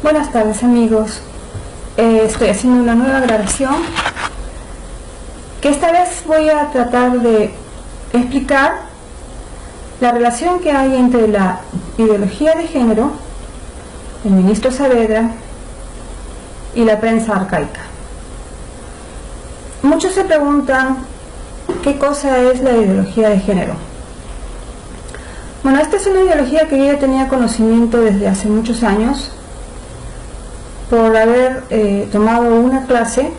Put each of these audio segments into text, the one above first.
Buenas tardes, amigos. Estoy haciendo una nueva grabación que esta vez voy a tratar de explicar la relación que hay entre la ideología de género, el ministro Saavedra y la prensa arcaica. Muchos se preguntan qué cosa es la ideología de género. Bueno, esta es una ideología que yo ya tenía conocimiento desde hace muchos años por haber tomado una clase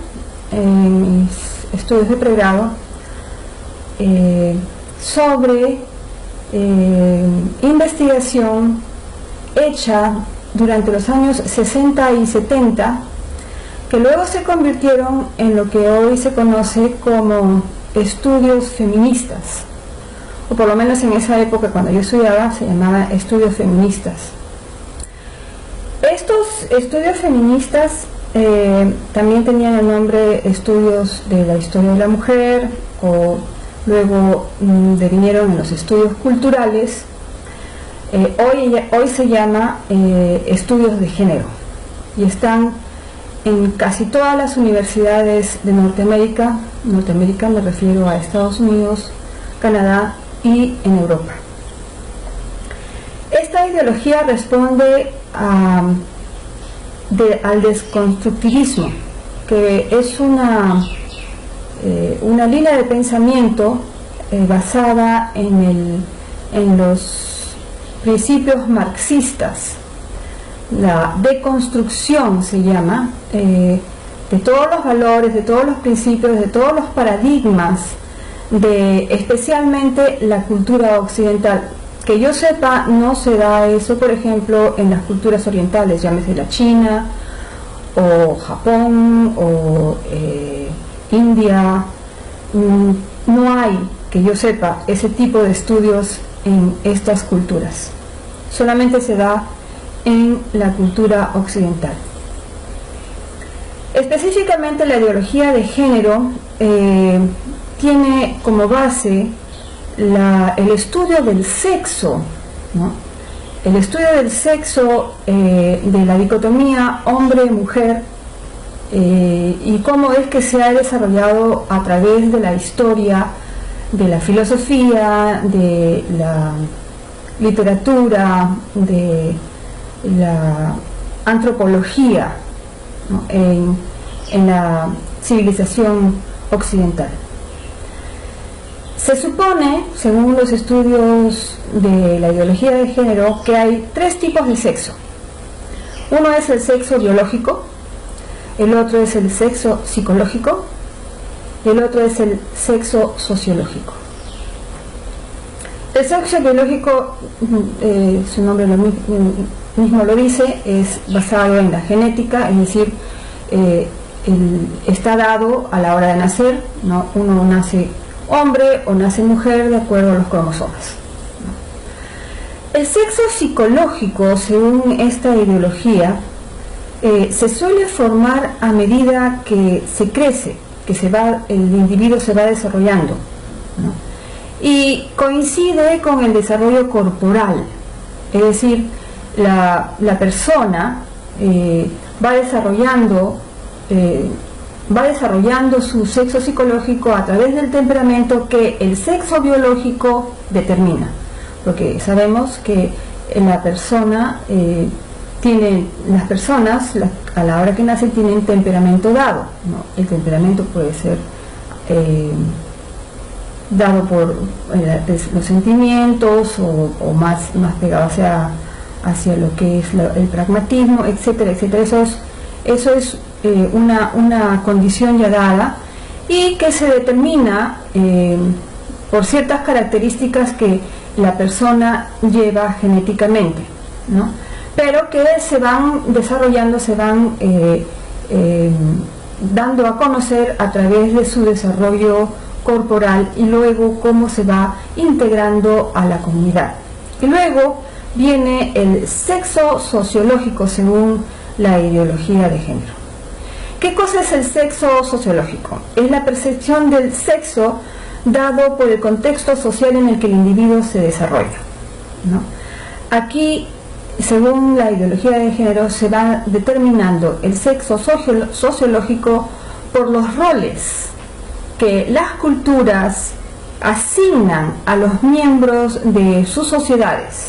en mis estudios de pregrado sobre investigación hecha durante los años 60 y 70, que luego se convirtieron en lo que hoy se conoce como estudios feministas, o por lo menos en esa época cuando yo estudiaba se llamaba estudios feministas. Estos estudios feministas también tenían el nombre estudios de la historia de la mujer, o luego devinieron en los estudios culturales. Hoy se llama estudios de género y están en casi todas las universidades de Norteamérica me refiero a Estados Unidos, Canadá y en Europa. Esta ideología responde al desconstructivismo, que es una línea de pensamiento basada en los principios marxistas. La deconstrucción se llama, de todos los valores, de todos los principios, de todos los paradigmas, de especialmente la cultura occidental. Que yo sepa, no se da eso, por ejemplo, en las culturas orientales, llámese la China, o Japón, o India. No hay, que yo sepa, ese tipo de estudios en estas culturas. Solamente se da en la cultura occidental. Específicamente la ideología de género tiene como base el estudio del sexo, ¿no? El estudio del sexo, de la dicotomía hombre-mujer, y cómo es que se ha desarrollado a través de la historia, de la filosofía, de la literatura, de la antropología, ¿no? en la civilización occidental. Se supone, según los estudios de la ideología de género, que hay tres tipos de sexo. Uno es el sexo biológico, el otro es el sexo psicológico y el otro es el sexo sociológico. El sexo biológico, su nombre mismo lo dice, es basado en la genética, es decir, está dado a la hora de nacer, ¿no? Uno nace hombre o nace mujer de acuerdo a los cromosomas. El sexo psicológico, según esta ideología, se suele formar a medida que se crece, que el individuo se va desarrollando, ¿no? Y coincide con el desarrollo corporal, es decir, la persona va desarrollando su sexo psicológico a través del temperamento que el sexo biológico determina, porque sabemos que las personas a la hora que nacen tienen temperamento dado, ¿no? El temperamento puede ser dado por los sentimientos o más pegado hacia lo que es el pragmatismo, etcétera, etcétera. Eso es una condición ya dada y que se determina por ciertas características que la persona lleva genéticamente, ¿no? Pero que se van desarrollando, se van dando a conocer a través de su desarrollo corporal y luego cómo se va integrando a la comunidad. Y luego viene el sexo sociológico según la ideología de género. ¿Qué cosa es el sexo sociológico? Es la percepción del sexo dado por el contexto social en el que el individuo se desarrolla, ¿no? Aquí según la ideología de género, se va determinando el sexo sociológico por los roles que las culturas asignan a los miembros de sus sociedades,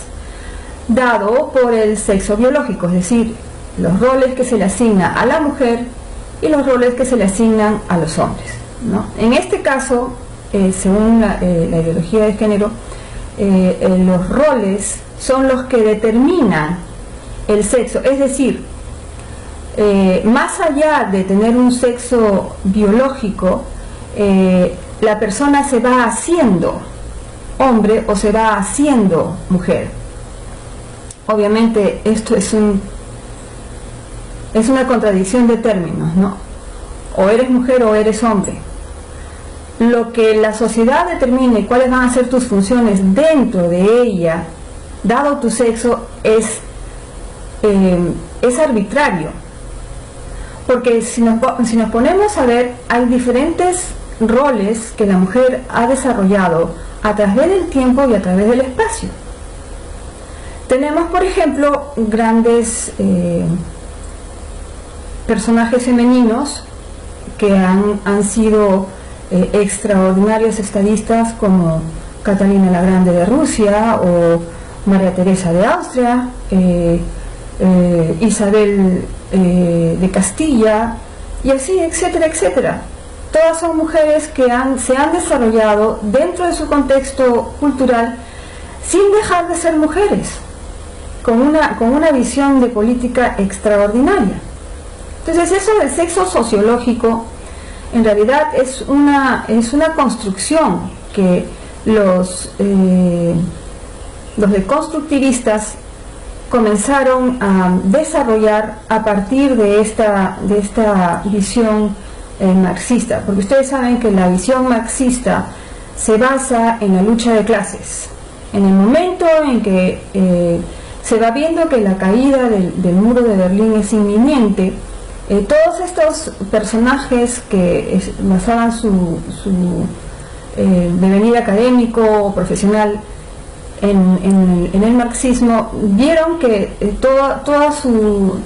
dado por el sexo biológico, es decir, los roles que se le asigna a la mujer y los roles que se le asignan a los hombres, ¿no? En este caso, según la ideología de género, los roles son los que determinan el sexo, es decir, más allá de tener un sexo biológico, la persona se va haciendo hombre o se va haciendo mujer. Obviamente esto es una contradicción de términos, ¿no? O eres mujer o eres hombre. Lo que la sociedad determine cuáles van a ser tus funciones dentro de ella, dado tu sexo, es arbitrario. Porque si nos ponemos a ver, hay diferentes roles que la mujer ha desarrollado a través del tiempo y a través del espacio. Tenemos, por ejemplo, grandes personajes femeninos que han sido extraordinarios estadistas, como Catalina la Grande de Rusia o María Teresa de Austria, Isabel de Castilla, y así, etcétera, etcétera. Todas son mujeres que se han desarrollado dentro de su contexto cultural sin dejar de ser mujeres, con una visión de política extraordinaria. Entonces, eso del sexo sociológico en realidad es una construcción que los deconstructivistas comenzaron a desarrollar a partir de esta visión marxista, porque ustedes saben que la visión marxista se basa en la lucha de clases. En el momento en que se va viendo que la caída del muro de Berlín es inminente, todos estos personajes que basaban su devenir académico o profesional en el marxismo, vieron que toda su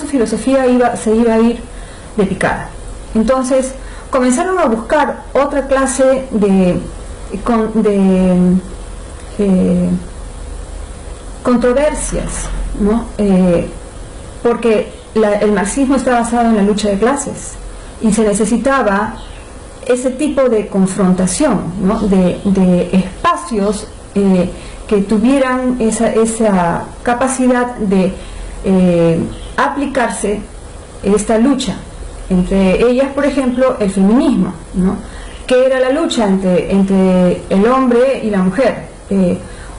filosofía se iba a ir de picada. Entonces comenzaron a buscar otra clase de controversias, ¿no? Porque el marxismo está basado en la lucha de clases y se necesitaba ese tipo de confrontación, ¿no? de espacios que tuvieran esa capacidad de aplicarse esta lucha. Entre ellas, por ejemplo, el feminismo, ¿no? Que era la lucha entre el hombre y la mujer,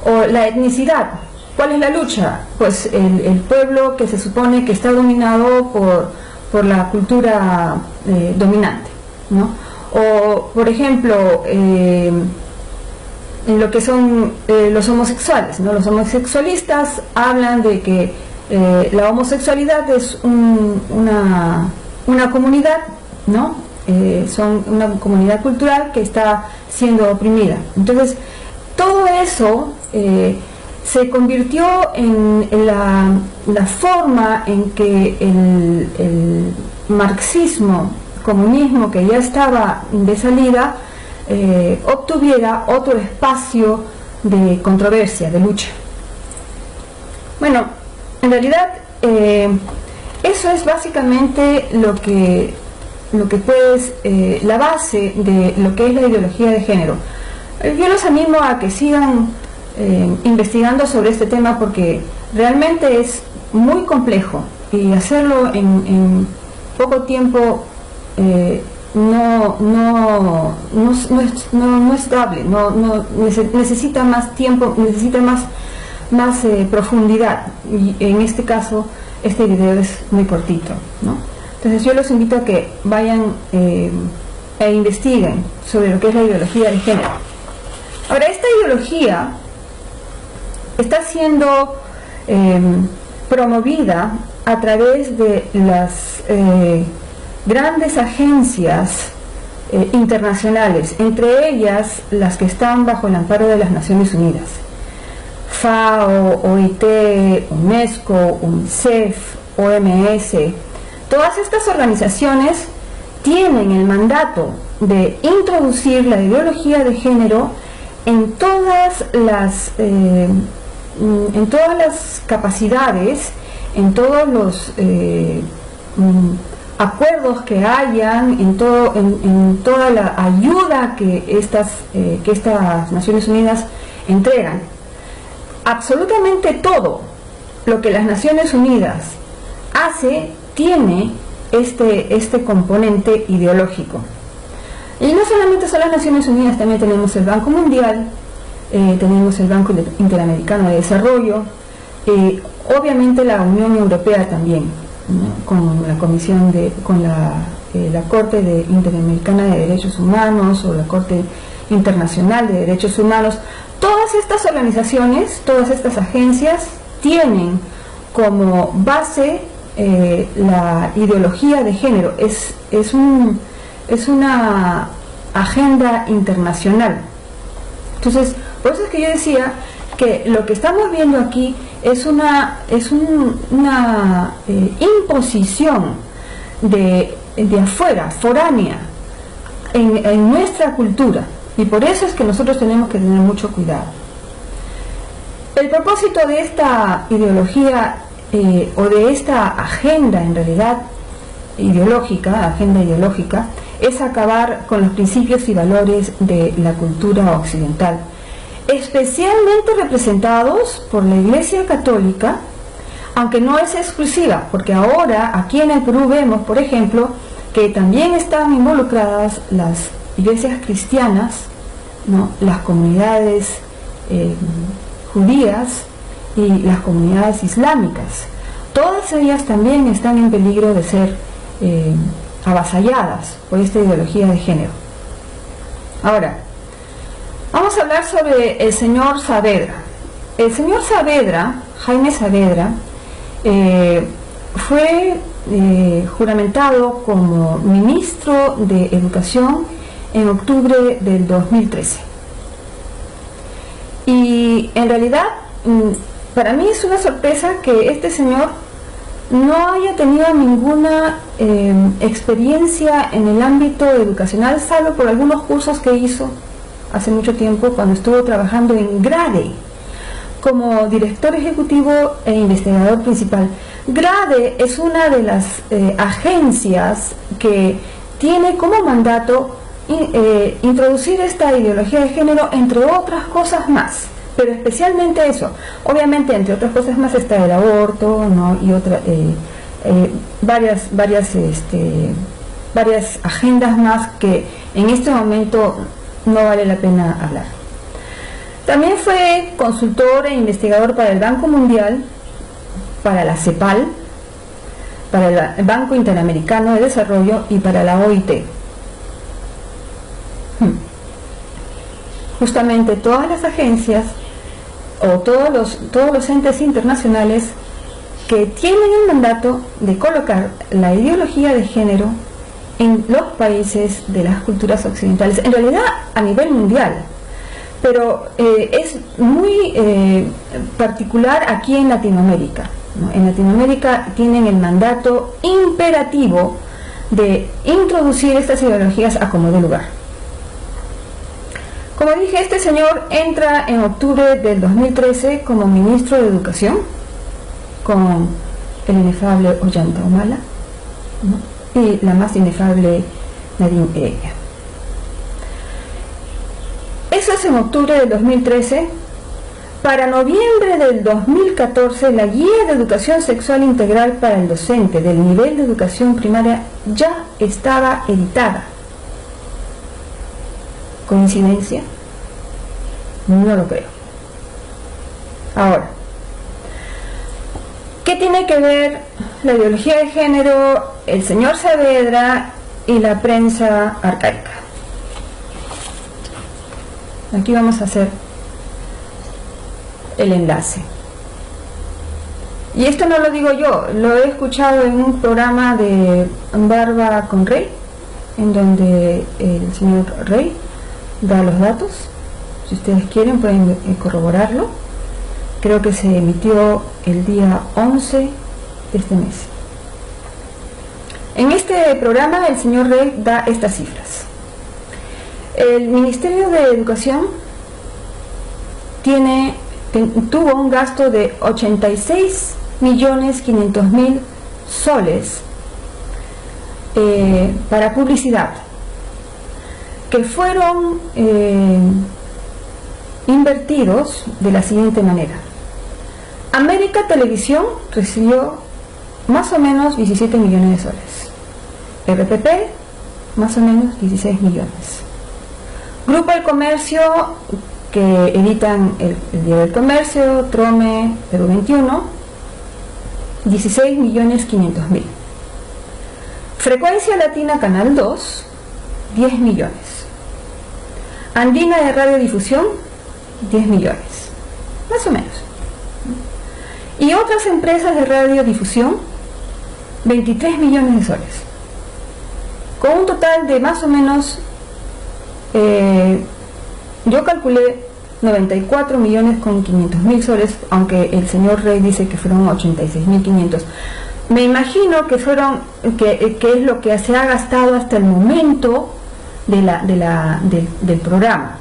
o la etnicidad. ¿Cuál es la lucha? Pues el pueblo que se supone que está dominado por la cultura dominante, ¿no? O, por ejemplo, en lo que son los homosexuales, ¿no? Los homosexualistas hablan de que la homosexualidad es una comunidad, ¿no? Son una comunidad cultural que está siendo oprimida. Entonces, todo eso se convirtió en la forma en que el marxismo, comunismo, que ya estaba de salida, obtuviera otro espacio de controversia, de lucha. Bueno, en realidad eso es básicamente lo que puedes, la base de lo que es la ideología de género. Yo los animo a que sigan investigando sobre este tema, porque realmente es muy complejo y hacerlo en poco tiempo no es dable, necesita más tiempo, necesita más profundidad, y en este caso este video es muy cortito, ¿no? Entonces yo los invito a que vayan e investiguen sobre lo que es la ideología de género. Ahora, esta ideología está siendo promovida a través de las grandes agencias internacionales, entre ellas las que están bajo el amparo de las Naciones Unidas. FAO, OIT, UNESCO, UNICEF, OMS, todas estas organizaciones tienen el mandato de introducir la ideología de género en todas las capacidades, en todos los acuerdos que hayan, en toda la ayuda que estas Naciones Unidas entregan. Absolutamente todo lo que las Naciones Unidas hace tiene este componente ideológico. Y no solamente son las Naciones Unidas, también tenemos el Banco Mundial, tenemos el Banco Interamericano de Desarrollo, obviamente la Unión Europea también, ¿no? Con la Comisión con la Corte Interamericana de Derechos Humanos o la Corte Internacional de Derechos Humanos. Todas estas organizaciones, todas estas agencias tienen como base la ideología de género. Es una agenda internacional. Entonces, por eso es que yo decía que lo que estamos viendo aquí es una imposición de afuera, foránea, en nuestra cultura, y por eso es que nosotros tenemos que tener mucho cuidado. El propósito de esta ideología o de esta agenda, en realidad agenda ideológica, es acabar con los principios y valores de la cultura occidental, especialmente representados por la Iglesia Católica, aunque no es exclusiva, porque ahora aquí en el Perú vemos, por ejemplo, que también están involucradas las iglesias cristianas, ¿no? Las comunidades judías y las comunidades islámicas. Todas ellas también están en peligro de ser avasalladas por esta ideología de género. Ahora, vamos a hablar sobre el señor Saavedra. El señor Saavedra, Jaime Saavedra, fue juramentado como ministro de Educación en octubre del 2013. Y en realidad, para mí es una sorpresa que este señor no haya tenido ninguna experiencia en el ámbito educacional, salvo por algunos cursos que hizo hace mucho tiempo cuando estuvo trabajando en GRADE como director ejecutivo e investigador principal. GRADE es una de las agencias que tiene como mandato introducir esta ideología de género, entre otras cosas más, pero especialmente eso. Obviamente, entre otras cosas más está el aborto, ¿no? Y varias agendas más que en este momento no vale la pena hablar. También fue consultor e investigador para el Banco Mundial, para la CEPAL, para el Banco Interamericano de Desarrollo y para la OIT. Justamente todas las agencias o todos los entes internacionales que tienen el mandato de colocar la ideología de género en los países de las culturas occidentales, en realidad a nivel mundial, pero es muy particular aquí en Latinoamérica, ¿no? En Latinoamérica tienen el mandato imperativo de introducir estas ideologías a como dé lugar. Como dije, este señor entra en octubre del 2013 como ministro de Educación con el inefable Ollanta Humala, ¿no? Y la más inefable Nadine Heredia. Eso es en octubre del 2013. Para noviembre del 2014, la Guía de Educación Sexual Integral para el Docente del nivel de educación primaria ya estaba editada. ¿Coincidencia? No lo creo. Ahora, ¿qué tiene que ver la ideología de género, el señor Saavedra y la prensa arcaica? Aquí vamos a hacer el enlace. Y esto no lo digo yo, lo he escuchado en un programa de Barba con Rey, en donde el señor Rey da los datos. Si ustedes quieren pueden corroborarlo, creo que se emitió el día 11 de este mes. En este programa el señor Rey da estas cifras. El Ministerio de Educación tuvo un gasto de 86.500.000 soles para publicidad, que fueron invertidos de la siguiente manera. América Televisión recibió más o menos 17 millones de soles, RPP más o menos 16 millones, Grupo El Comercio, que editan el Diario del Comercio, Trome, Perú 21, 16.500.000. Frecuencia Latina Canal 2, 10 millones. Andina de Radiodifusión, 10 millones, más o menos. Y otras empresas de radiodifusión, 23 millones de soles, con un total de más o menos, yo calculé 94.500.000 soles, aunque el señor Rey dice que fueron 86.500. Me imagino que fueron, que es lo que se ha gastado hasta el momento del programa,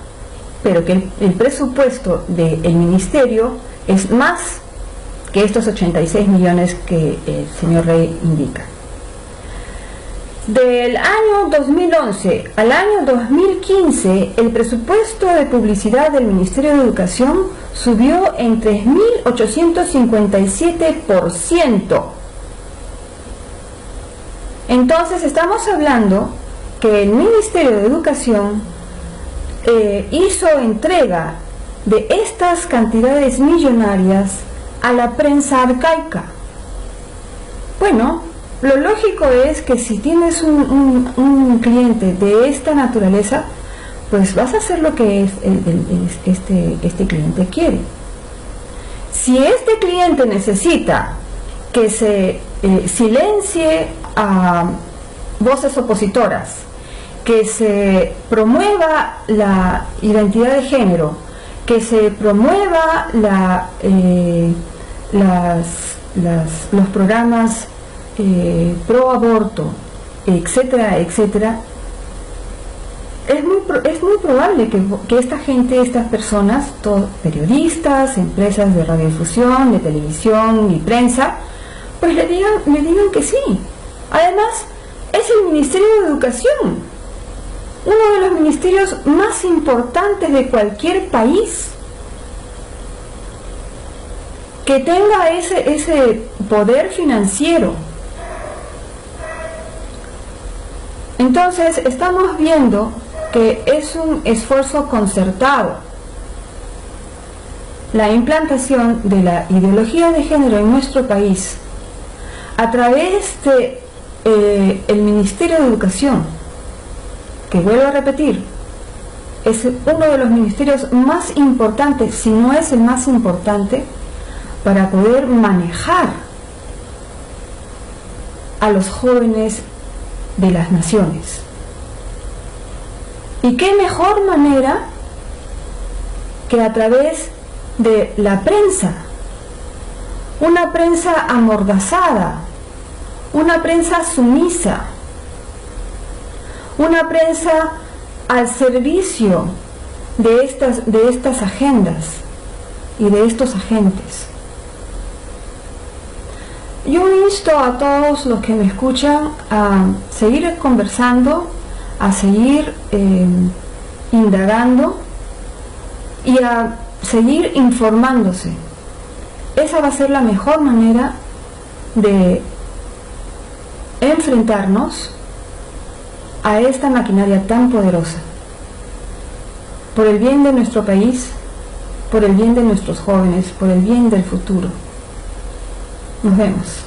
pero que el presupuesto del ministerio es más que estos 86 millones que el señor Rey indica. Del año 2011 al año 2015, el presupuesto de publicidad del Ministerio de Educación subió en 3.857%. Entonces estamos hablando que el Ministerio de Educación hizo entrega de estas cantidades millonarias a la prensa arcaica. Bueno, lo lógico es que si tienes un cliente de esta naturaleza, pues vas a hacer lo que este cliente quiere. Si este cliente necesita que se silencie a voces opositoras, que se promueva la identidad de género, que se promueva los programas pro aborto, etcétera, etcétera, es muy probable que esta gente, estas personas, todos periodistas, empresas de radiodifusión, de televisión y prensa, pues le digan que sí. Además, es el Ministerio de Educación, uno de los ministerios más importantes de cualquier país, que tenga ese poder financiero. Entonces estamos viendo que es un esfuerzo concertado la implantación de la ideología de género en nuestro país a través de el Ministerio de Educación, que vuelvo a repetir, es uno de los ministerios más importantes, si no es el más importante, para poder manejar a los jóvenes de las naciones. ¿Y qué mejor manera que a través de la prensa? Una prensa amordazada, una prensa sumisa, una prensa al servicio de estas agendas y de estos agentes. Yo insto a todos los que me escuchan a seguir conversando, a seguir indagando y a seguir informándose. Esa va a ser la mejor manera de enfrentarnos a esta maquinaria tan poderosa, por el bien de nuestro país, por el bien de nuestros jóvenes, por el bien del futuro. Nos vemos.